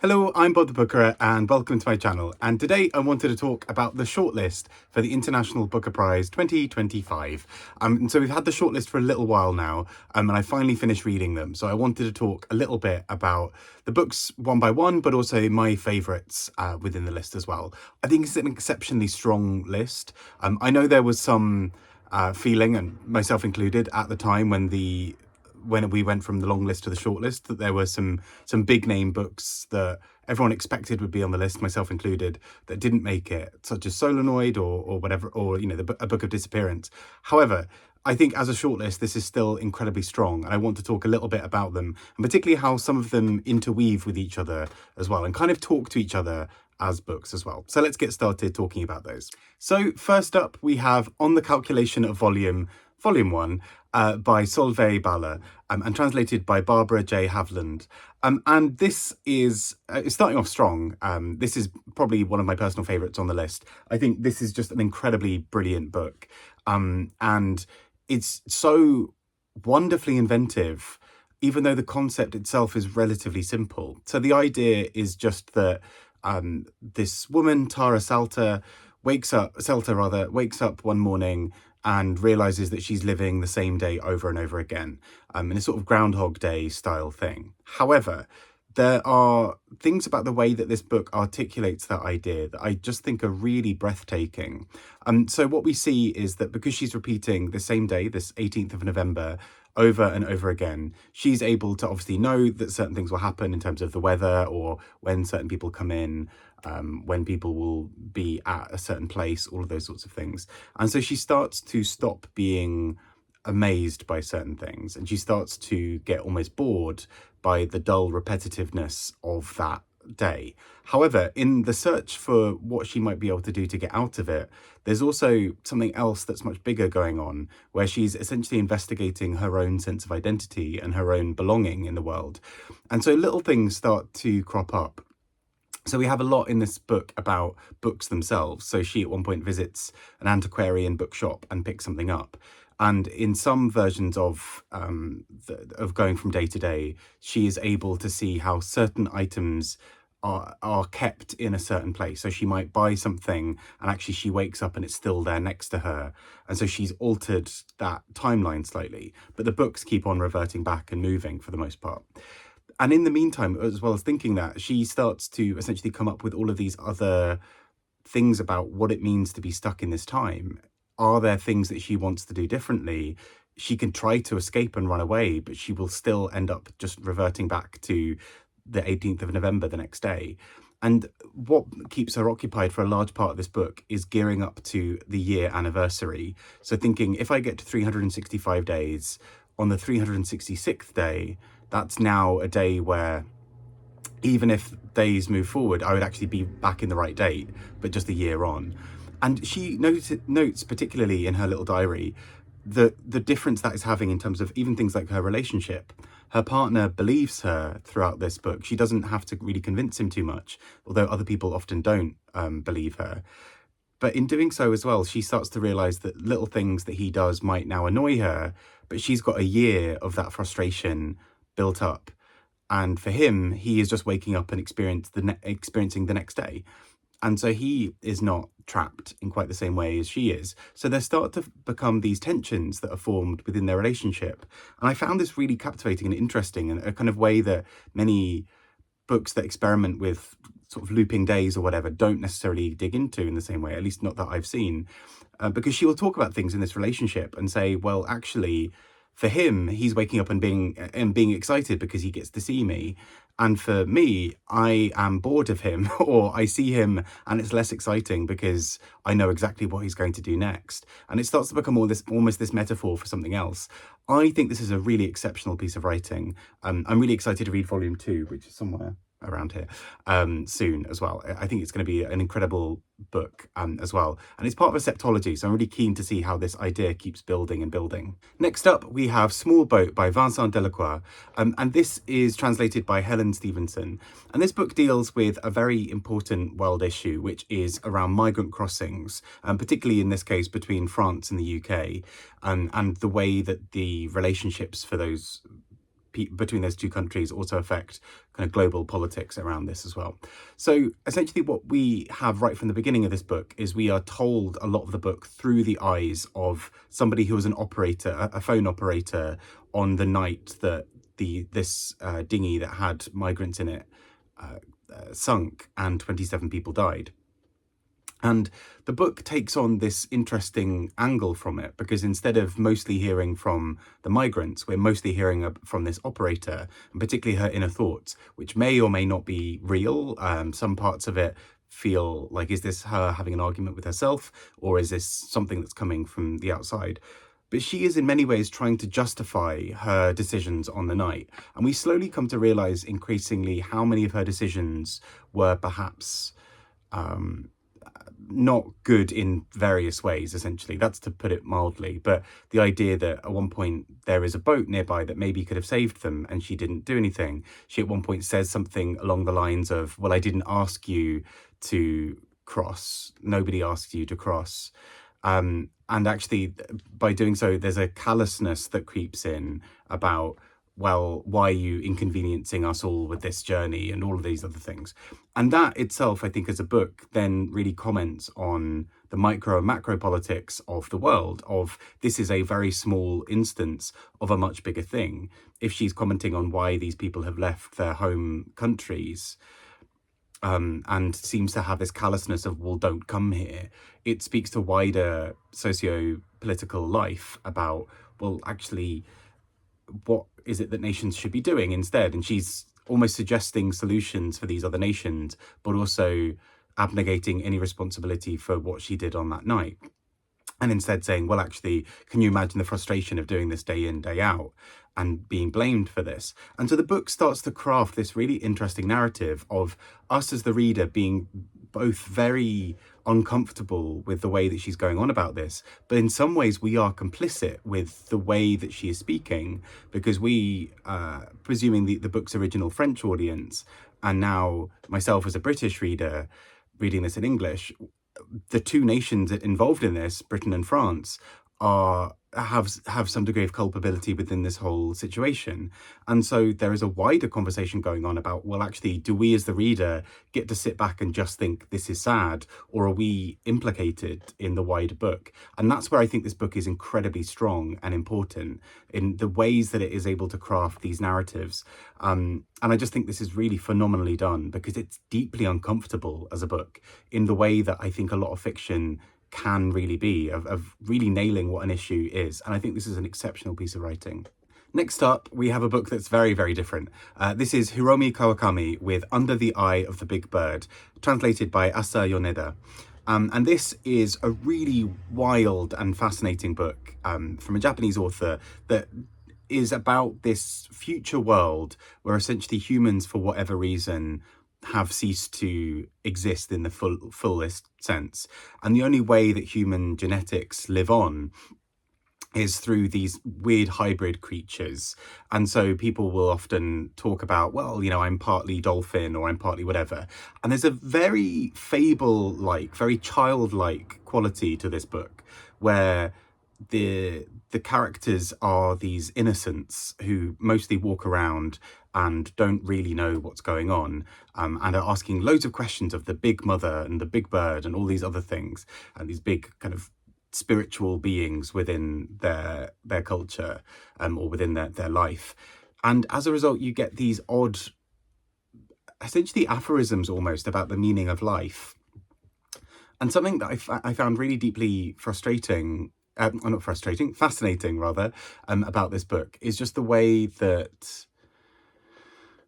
Hello, I'm Bob the Booker and welcome to my channel. And today I wanted to talk about the shortlist for the International Booker Prize 2025. And so we've had the shortlist for a little while now, and I finally finished reading them. So I wanted to talk a little bit about the books one by one, but also my favourites within the list as well. I think it's an exceptionally strong list. I know there was some feeling, and myself included, at the time when we went from the long list to the short list, that there were some big name books that everyone expected would be on the list, myself included, that didn't make it, such as Solenoid or whatever, or a Book of Disappearance. However, I think as a shortlist, this is still incredibly strong, and I want to talk a little bit about them, and particularly how some of them interweave with each other as well, and kind of talk to each other as books as well. So let's get started talking about those. So first up, we have On the Calculation of Volume 1, by Solvej Balle, and translated by Barbara J. Haveland. And this is starting off strong. This is probably one of my personal favourites on the list. I think this is just an incredibly brilliant book. And it's so wonderfully inventive, even though the concept itself is relatively simple. So the idea is just that this woman, Tara Salter, wakes up one morning and realizes that she's living the same day over and over again, in a sort of Groundhog Day style thing. However, there are things about the way that this book articulates that idea that I just think are really breathtaking. So what we see is that because she's repeating the same day, this 18th of November, over and over again, she's able to obviously know that certain things will happen in terms of the weather, or when certain people come in, when people will be at a certain place, all of those sorts of things. And so she starts to stop being amazed by certain things, and she starts to get almost bored by the dull repetitiveness of that day. However, in the search for what she might be able to do to get out of it, there's also something else that's much bigger going on, where she's essentially investigating her own sense of identity and her own belonging in the world. And so little things start to crop up. So we have a lot in this book about books themselves. So she at one point visits an antiquarian bookshop and picks something up. And in some versions of going from day to day, she is able to see how certain items are kept in a certain place. So she might buy something and actually she wakes up and it's still there next to her. And so she's altered that timeline slightly, but the books keep on reverting back and moving for the most part. And in the meantime, as well as thinking that, she starts to essentially come up with all of these other things about what it means to be stuck in this time. Are there things that she wants to do differently? She can try to escape and run away, but she will still end up just reverting back to the 18th of November the next day. And what keeps her occupied for a large part of this book is gearing up to the year anniversary. So thinking, if I get to 365 days, on the 366th day, that's now a day where, even if days move forward, I would actually be back in the right date, but just a year on. And she notes particularly in her little diary the difference that is having in terms of even things like her relationship. Her partner believes her throughout this book. She doesn't have to really convince him too much, although other people often don't believe her. But in doing so as well, she starts to realise that little things that he does might now annoy her, but she's got a year of that frustration built up. And for him, he is just waking up and experiencing the next day. And so he is not trapped in quite the same way as she is. So there start to become these tensions that are formed within their relationship. And I found this really captivating and interesting, and a kind of way that many books that experiment with sort of looping days or whatever don't necessarily dig into in the same way, at least not that I've seen. Because she will talk about things in this relationship and say, well, actually, for him, he's waking up and being excited because he gets to see me. And for me, I am bored of him, or I see him and it's less exciting because I know exactly what he's going to do next. And it starts to become almost this metaphor for something else. I think this is a really exceptional piece of writing. I'm really excited to read volume 2, which is somewhere around here soon as well. I think it's going to be an incredible book as well, and it's part of a septology, so I'm really keen to see how this idea keeps building and building. Next up, we have Small Boat by Vincent Delecroix, and this is translated by Helen Stevenson, and this book deals with a very important world issue, which is around migrant crossings, particularly in this case between France and the UK, and the way that the relationships for those between those two countries also affect kind of global politics around this as well. So essentially what we have right from the beginning of this book is we are told a lot of the book through the eyes of somebody who was an operator, a phone operator, on the night that this dinghy that had migrants in it sunk and 27 people died. And the book takes on this interesting angle from it, because instead of mostly hearing from the migrants, we're mostly hearing from this operator, and particularly her inner thoughts, which may or may not be real. Some parts of it feel like, is this her having an argument with herself, or is this something that's coming from the outside? But she is in many ways trying to justify her decisions on the night. And we slowly come to realize increasingly how many of her decisions were perhaps not good in various ways, essentially. That's to put it mildly. But the idea that at one point there is a boat nearby that maybe could have saved them and she didn't do anything. She at one point says something along the lines of, well, I didn't ask you to cross. Nobody asked you to cross. And actually, by doing so, there's a callousness that creeps in about, well, why are you inconveniencing us all with this journey and all of these other things? And that itself, I think, as a book, then really comments on the micro and macro politics of the world, of this is a very small instance of a much bigger thing. If she's commenting on why these people have left their home countries, and seems to have this callousness of, well, don't come here, it speaks to wider socio-political life about, well, actually, what is it that nations should be doing instead? And she's almost suggesting solutions for these other nations, but also abnegating any responsibility for what she did on that night. And instead saying, well, actually, can you imagine the frustration of doing this day in, day out and being blamed for this? And so the book starts to craft this really interesting narrative of us as the reader being both very uncomfortable with the way that she's going on about this, but in some ways we are complicit with the way that she is speaking, because we, presuming the book's original French audience, and now myself as a British reader reading this in English, the two nations involved in this, Britain and France, have some degree of culpability within this whole situation. And so there is a wider conversation going on about, well, actually, do we as the reader get to sit back and just think this is sad, or are we implicated in the wider book? And that's where I think this book is incredibly strong and important, in the ways that it is able to craft these narratives. And I just think this is really phenomenally done, because it's deeply uncomfortable as a book in the way that I think a lot of fiction can really be, of really nailing what an issue is. And I think this is an exceptional piece of writing. Next up, we have a book that's very, very different. This is Hiromi Kawakami with Under the Eye of the Big Bird, translated by Asa Yoneda. And this is a really wild and fascinating book from a Japanese author that is about this future world where essentially humans, for whatever reason, have ceased to exist in the fullest sense. And the only way that human genetics live on is through these weird hybrid creatures. And so people will often talk about, well, you know, I'm partly dolphin or I'm partly whatever. And there's a very fable-like, very childlike quality to this book, where the characters are these innocents who mostly walk around and don't really know what's going on, and are asking loads of questions of the big mother and the big bird and all these other things, and these big kind of spiritual beings within their culture, or within their life. And as a result, you get these odd, essentially aphorisms almost, about the meaning of life. And something that I found really deeply fascinating rather, about this book is just the way that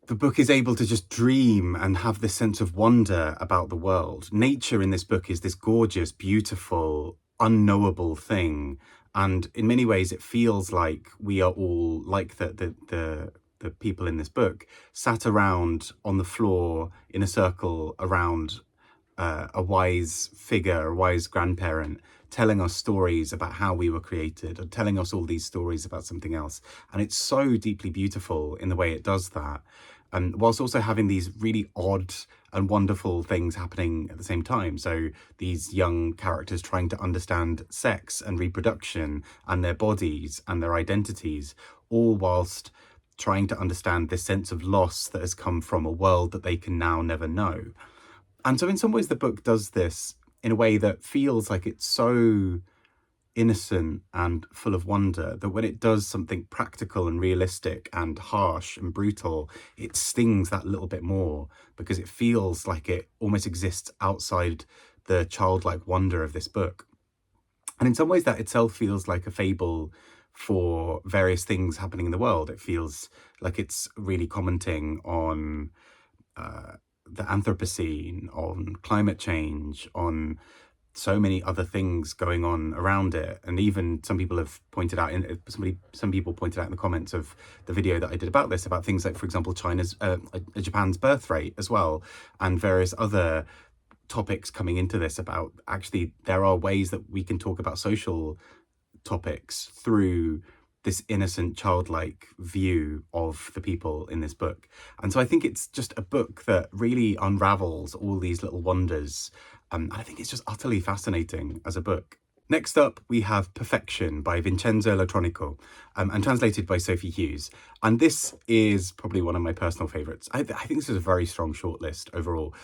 the book is able to just dream and have this sense of wonder about the world. Nature in this book is this gorgeous, beautiful, unknowable thing. And in many ways, it feels like we are all like the people in this book, sat around on the floor in a circle around a wise figure, a wise grandparent, telling us stories about how we were created, or telling us all these stories about something else. And it's so deeply beautiful in the way it does that, whilst also having these really odd and wonderful things happening at the same time. So these young characters trying to understand sex and reproduction and their bodies and their identities, all whilst trying to understand this sense of loss that has come from a world that they can now never know. And so in some ways the book does this in a way that feels like it's so innocent and full of wonder that when it does something practical and realistic and harsh and brutal, it stings that little bit more, because it feels like it almost exists outside the childlike wonder of this book. And in some ways that itself feels like a fable for various things happening in the world. It feels like it's really commenting on the Anthropocene, on climate change, on so many other things going on around it. And even some people have pointed out, some people pointed out in the comments of the video that I did about this, about things like, for example, Japan's birth rate as well, and various other topics coming into this about actually there are ways that we can talk about social topics through this innocent, childlike view of the people in this book. And so I think it's just a book that really unravels all these little wonders. I think it's just utterly fascinating as a book. Next up, we have Perfection by Vincenzo Latronico, and translated by Sophie Hughes. And this is probably one of my personal favourites. I think this is a very strong shortlist overall.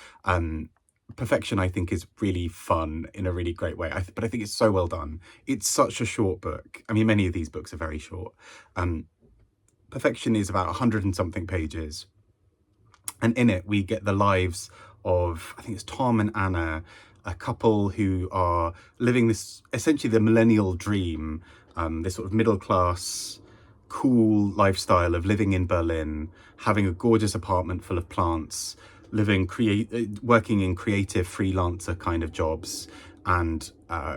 Perfection, I think, is really fun in a really great way, but I think it's so well done. It's such a short book. I mean, many of these books are very short. Perfection is about 100 and something pages. And in it, we get the lives of, I think it's Tom and Anna, a couple who are living this, essentially the millennial dream, this sort of middle-class, cool lifestyle of living in Berlin, having a gorgeous apartment full of plants, working in creative freelancer kind of jobs, and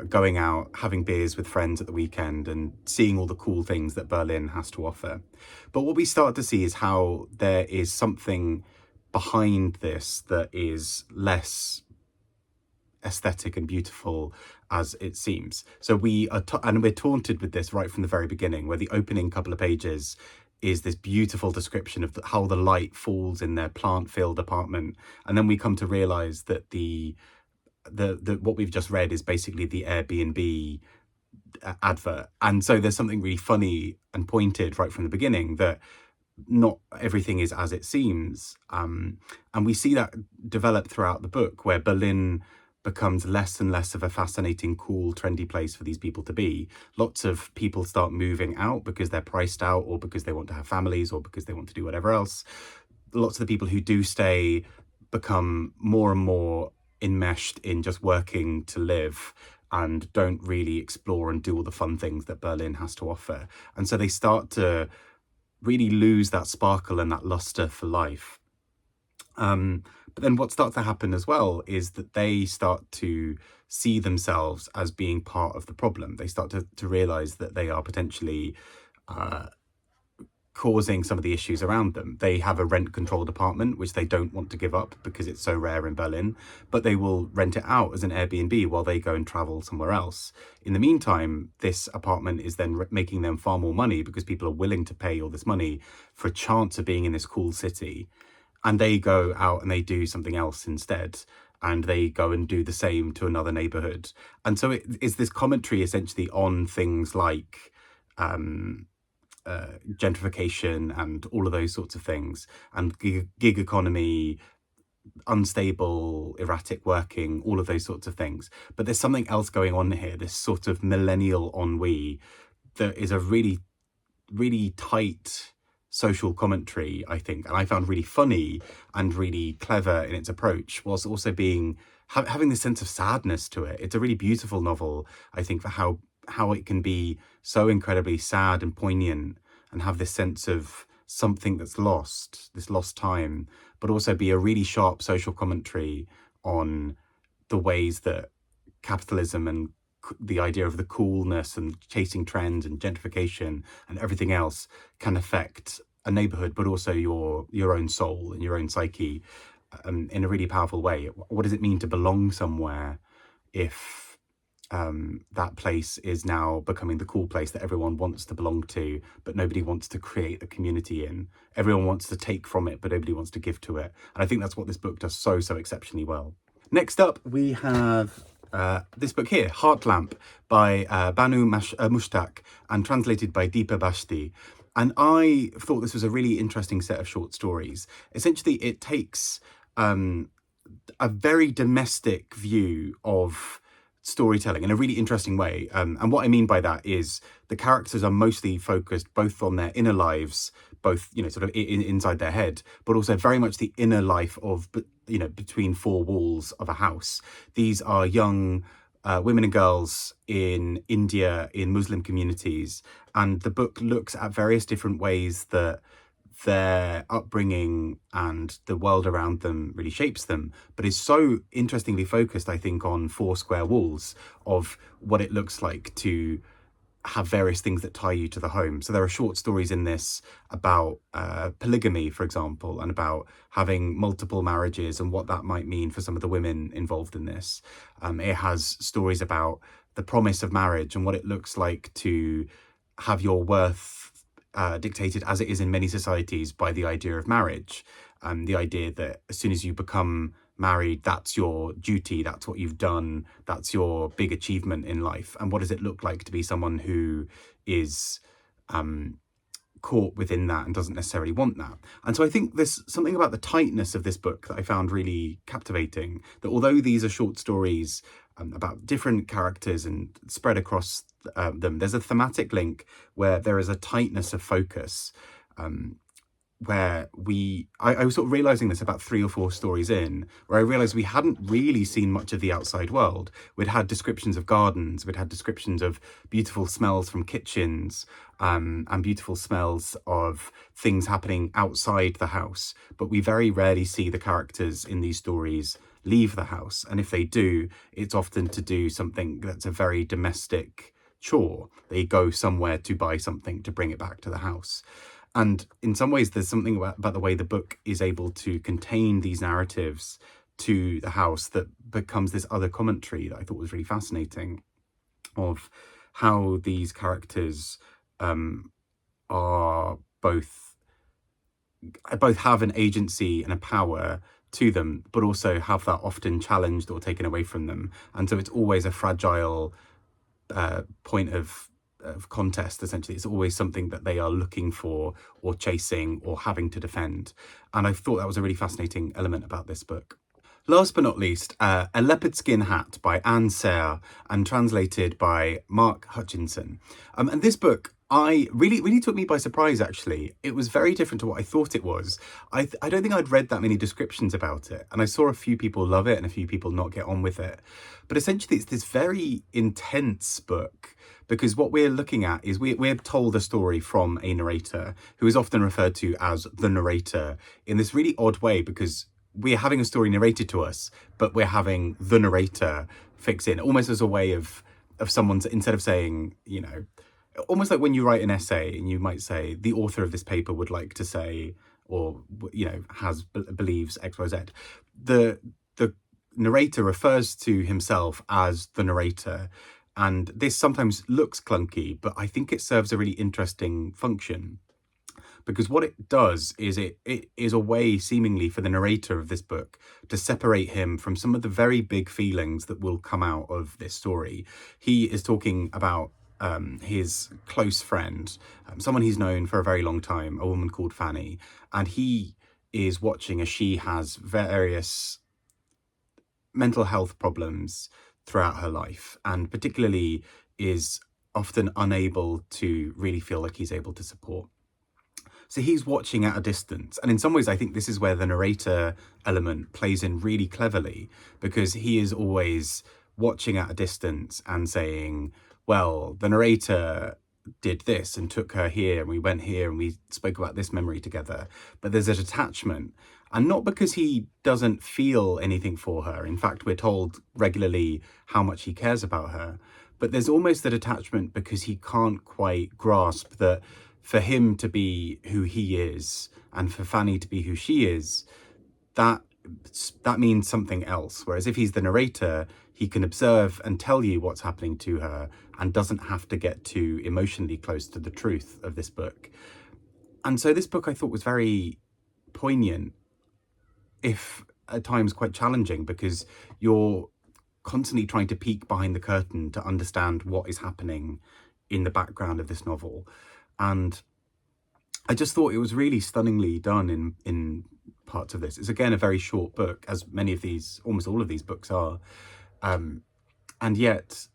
going out, having beers with friends at the weekend and seeing all the cool things that Berlin has to offer. But what we start to see is how there is something behind this that is less aesthetic and beautiful as it seems. So we're taunted with this right from the very beginning, where the opening couple of pages is this beautiful description of how the light falls in their plant-filled apartment, and then we come to realize that the what we've just read is basically the Airbnb advert. And so there's something really funny and pointed right from the beginning, that not everything is as it seems, and we see that develop throughout the book, where Berlin becomes less and less of a fascinating, cool, trendy place for these people to be. Lots of people start moving out because they're priced out, or because they want to have families, or because they want to do whatever else. Lots of the people who do stay become more and more enmeshed in just working to live, and don't really explore and do all the fun things that Berlin has to offer. And so they start to really lose that sparkle and that luster for life. But then what starts to happen as well is that they start to see themselves as being part of the problem. They start to realize that they are potentially causing some of the issues around them. They have a rent-controlled apartment, which they don't want to give up because it's so rare in Berlin, but they will rent it out as an Airbnb while they go and travel somewhere else. In the meantime, this apartment is then making them far more money, because people are willing to pay all this money for a chance of being in this cool city. And they go out and they do something else instead, and they go and do the same to another neighborhood. And so it is this commentary essentially on things like gentrification and all of those sorts of things, and gig economy, unstable, erratic working, all of those sorts of things. But there's something else going on here, this sort of millennial ennui that is a really, really tight social commentary, I think, and I found really funny and really clever in its approach, whilst also having this sense of sadness to it. It's a really beautiful novel, I think, for how it can be so incredibly sad and poignant, and have this sense of something that's lost, this lost time, but also be a really sharp social commentary on the ways that capitalism and the idea of the coolness and chasing trends and gentrification and everything else can affect a neighborhood, but also your own soul and your own psyche in a really powerful way. What does it mean to belong somewhere if that place is now becoming the cool place that everyone wants to belong to, but nobody wants to create a community in? Everyone wants to take from it, but nobody wants to give to it. And I think that's what this book does so exceptionally well. Next up, we have this book here, Heart Lamp by Banu Mushtaq, and translated by Deepa Bhasthi. And I thought this was a really interesting set of short stories. Essentially, it takes a very domestic view of storytelling in a really interesting way. And what I mean by that is the characters are mostly focused both on their inner lives, both, sort of inside their head, but also very much the inner life of, between four walls of a house. These are young women and girls in India, in Muslim communities. And the book looks at various different ways that their upbringing and the world around them really shapes them, but is so interestingly focused, I think, on four square walls of what it looks like to have various things that tie you to the home. So there are short stories in this about polygamy, for example, and about having multiple marriages and what that might mean for some of the women involved in this. It has stories about the promise of marriage and what it looks like to have your worth dictated, as it is in many societies, by the idea of marriage. The idea that as soon as you become married, that's your duty, that's what you've done, that's your big achievement in life. And what does it look like to be someone who is caught within that and doesn't necessarily want that? And so I think there's something about the tightness of this book that I found really captivating, that although these are short stories about different characters and spread across them, there's a thematic link where there is a tightness of focus, where I was sort of realizing this about 3 or 4 stories in, where I realized we hadn't really seen much of the outside world. We'd had descriptions of gardens, we'd had descriptions of beautiful smells from kitchens, and beautiful smells of things happening outside the house. But we very rarely see the characters in these stories leave the house. And if they do, it's often to do something that's a very domestic chore. They go somewhere to buy something to bring it back to the house. And in some ways, there's something about the way the book is able to contain these narratives to the house that becomes this other commentary that I thought was really fascinating, of how these characters are both have an agency and a power to them, but also have that often challenged or taken away from them. And so it's always a fragile point of contest. Essentially, it's always something that they are looking for or chasing or having to defend. And I thought that was a really fascinating element about this book. Last but not least, A Leopard-Skin Hat by Anne Serre and translated by Mark Hutchinson. And this book really took me by surprise, actually. It was very different to what I thought it was. I don't think I'd read that many descriptions about it, and I saw a few people love it and a few people not get on with it. But essentially, it's this very intense book, because what we're looking at is we're told a story from a narrator, who is often referred to as the narrator, in this really odd way, because we're having a story narrated to us, but we're having the narrator fix in, almost as a way of someone's, instead of saying, almost like when you write an essay and you might say, the author of this paper would like to say, or, believes X, Y, Z. The narrator refers to himself as the narrator. And this sometimes looks clunky, but I think it serves a really interesting function. Because what it does is it is a way, seemingly, for the narrator of this book to separate him from some of the very big feelings that will come out of this story. He is talking about his close friend, someone he's known for a very long time, a woman called Fanny, and he is watching as she has various mental health problems throughout her life, and particularly is often unable to really feel like he's able to support. So he's watching at a distance. And in some ways, I think this is where the narrator element plays in really cleverly, because he is always watching at a distance and saying, well, the narrator did this and took her here, and we went here and we spoke about this memory together. But there's a detachment, and not because he doesn't feel anything for her. In fact, we're told regularly how much he cares about her. But there's almost a detachment because he can't quite grasp that for him to be who he is and for Fanny to be who she is, that means something else. Whereas if he's the narrator, he can observe and tell you what's happening to her and doesn't have to get too emotionally close to the truth of this book. And so this book I thought was very poignant, if at times quite challenging, because you're constantly trying to peek behind the curtain to understand what is happening in the background of this novel. And I just thought it was really stunningly done in parts of this. It's again a very short book, as many of these, almost all of these books are, and yet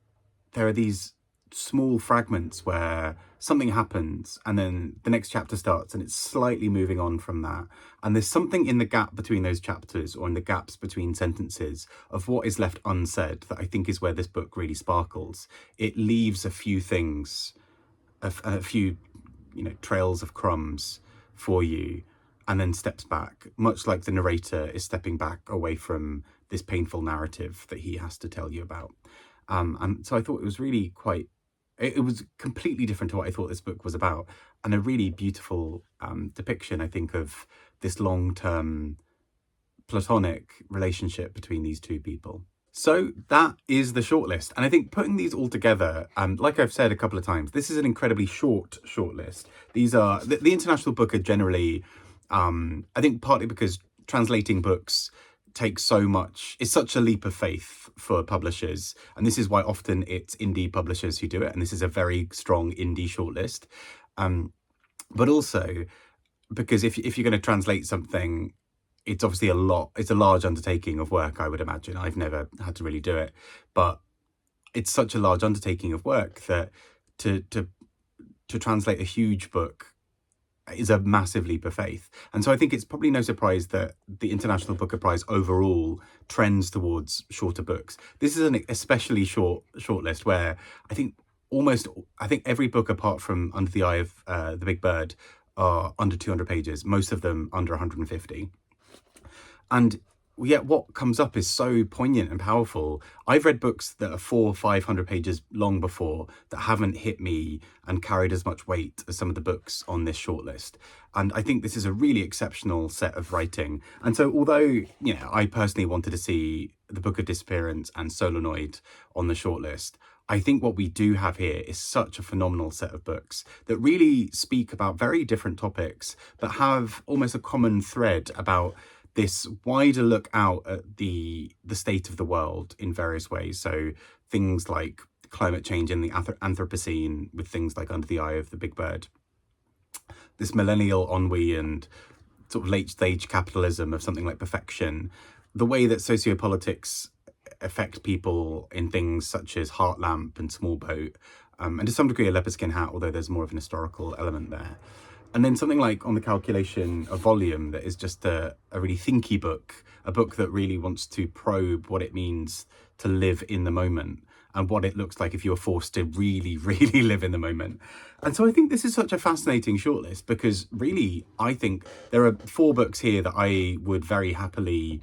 there are these small fragments where something happens and then the next chapter starts and it's slightly moving on from that, and there's something in the gap between those chapters, or in the gaps between sentences, of what is left unsaid, that I think is where this book really sparkles. It leaves a few things, a few, trails of crumbs for you, and then steps back, much like the narrator is stepping back away from this painful narrative that he has to tell you about. And so I thought it was really it was completely different to what I thought this book was about, and a really beautiful depiction, I think, of this long-term platonic relationship between these two people. So that is the shortlist. And I think putting these all together, like I've said a couple of times, this is an incredibly short shortlist. These are, the International Booker generally, I think partly because translating books takes so much, it's such a leap of faith for publishers. And this is why often it's indie publishers who do it. And this is a very strong indie shortlist. But also because if you're going to translate something, it's obviously it's a large undertaking of work, I would imagine. I've never had to really do it, but it's such a large undertaking of work that to translate a huge book is a massive leap of faith. And so I think it's probably no surprise that the International Booker Prize overall trends towards shorter books. This is an especially shortlist where I think every book apart from Under the Eye of the Big Bird are under 200 pages, most of them under 150. And yet what comes up is so poignant and powerful. I've read books that are 400 or 500 pages long before that haven't hit me and carried as much weight as some of the books on this shortlist. And I think this is a really exceptional set of writing. And so although, I personally wanted to see The Book of Disappearance and Solenoid on the shortlist, I think what we do have here is such a phenomenal set of books that really speak about very different topics, but have almost a common thread about this wider look out at the state of the world in various ways. So things like climate change in the Anthropocene, with things like Under the Eye of the Big Bird, this millennial ennui and sort of late stage capitalism of something like Perfection, the way that sociopolitics affect people in things such as Heart Lamp and Small Boat, and to some degree a Leopard-Skin Hat, although there's more of an historical element there. And then something like On the Calculation of Volume, that is just a really thinky book, a book that really wants to probe what it means to live in the moment and what it looks like if you're forced to really, really live in the moment. And so I think this is such a fascinating shortlist, because really, I think there are 4 books here that I would very happily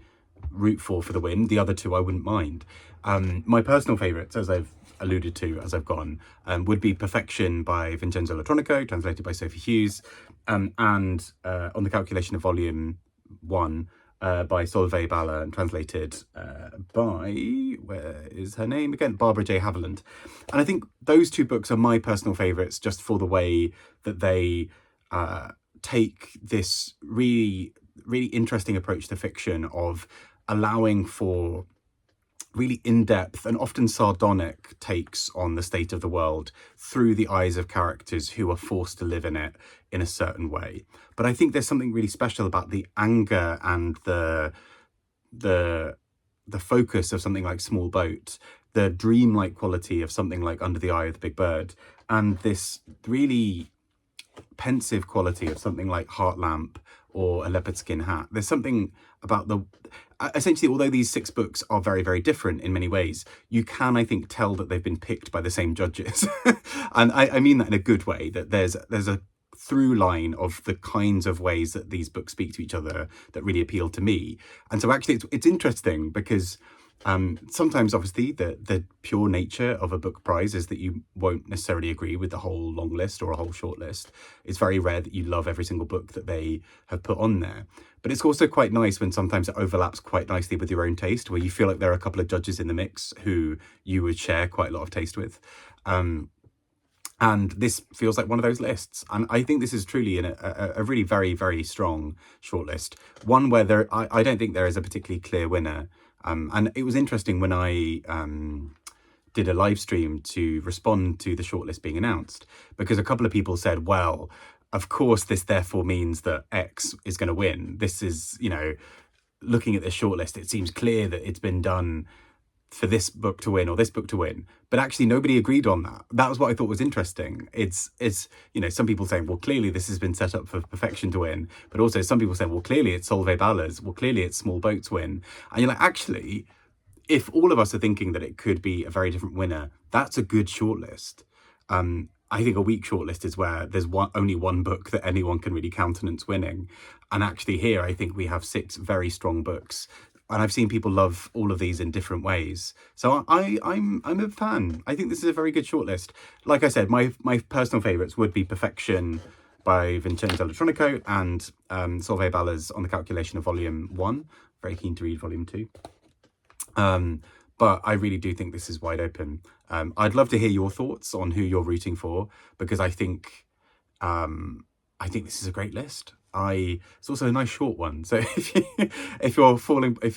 root for the win. The other 2 I wouldn't mind. My personal favourites, as I've alluded to as I've gone, would be Perfection by Vincenzo Latronico, translated by Sophie Hughes, and On the Calculation of Volume 1 by Solvej, Balle, and translated by, where is her name again? Barbara J. Haveland. And I think those 2 books are my personal favourites, just for the way that they take this really, really interesting approach to fiction of allowing for really in-depth and often sardonic takes on the state of the world through the eyes of characters who are forced to live in it in a certain way. But I think there's something really special about the anger and the focus of something like Small Boat, the dreamlike quality of something like Under the Eye of the Big Bird, and this really pensive quality of something like Heart Lamp or A Leopard-Skin Hat. There's something about essentially, although these 6 books are very, very different in many ways, you can, I think, tell that they've been picked by the same judges. And I mean that in a good way, that there's a through line of the kinds of ways that these books speak to each other that really appeal to me. And so actually it's interesting, because sometimes obviously the pure nature of a book prize is that you won't necessarily agree with the whole long list or a whole short list. It's very rare that you love every single book that they have put on there. But it's also quite nice when sometimes it overlaps quite nicely with your own taste, where you feel like there are a couple of judges in the mix who you would share quite a lot of taste with. And this feels like one of those lists. And I think this is truly a really very, very strong shortlist. One where I don't think there is a particularly clear winner. And it was interesting when I did a live stream to respond to the shortlist being announced, because a couple of people said, well, of course, this therefore means that X is going to win. This is, you know, looking at this shortlist, it seems clear that it's been done for this book to win or this book to win, but actually nobody agreed on that. That was what I thought was interesting. It's you know, some people saying, well, clearly this has been set up for perfection to win, but also some people saying, well, clearly it's Solvej Balle's, well, clearly it's small boats win. And you're like, actually, if all of us are thinking that it could be a very different winner, that's a good shortlist. I think a weak shortlist is where there's only one book that anyone can really countenance winning. And actually here, I think we have 6 very strong books. And I've seen people love all of these in different ways. So I'm a fan. I think this is a very good shortlist. Like I said, my personal favourites would be Perfection by Vincenzo Latronico and Solvej Balle's On the Calculation of Volume 1. Very keen to read Volume 2. But I really do think this is wide open. I'd love to hear your thoughts on who you're rooting for, because I think this is a great list. It's also a nice short one. So if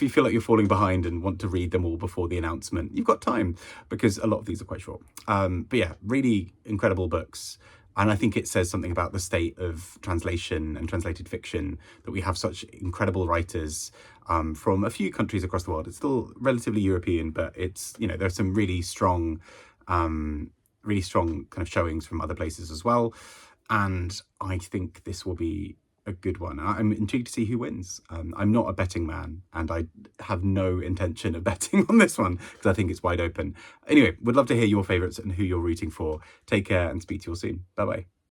you feel like you're falling behind and want to read them all before the announcement, you've got time, because a lot of these are quite short. But yeah, really incredible books. And I think it says something about the state of translation and translated fiction, that we have such incredible writers from a few countries across the world. It's still relatively European, but it's, you know, there's some really strong kind of showings from other places as well. And I think this will be a good one. I'm intrigued to see who wins. I'm not a betting man, and I have no intention of betting on this one because I think it's wide open. Anyway, would love to hear your favourites and who you're rooting for. Take care and speak to you all soon. Bye bye.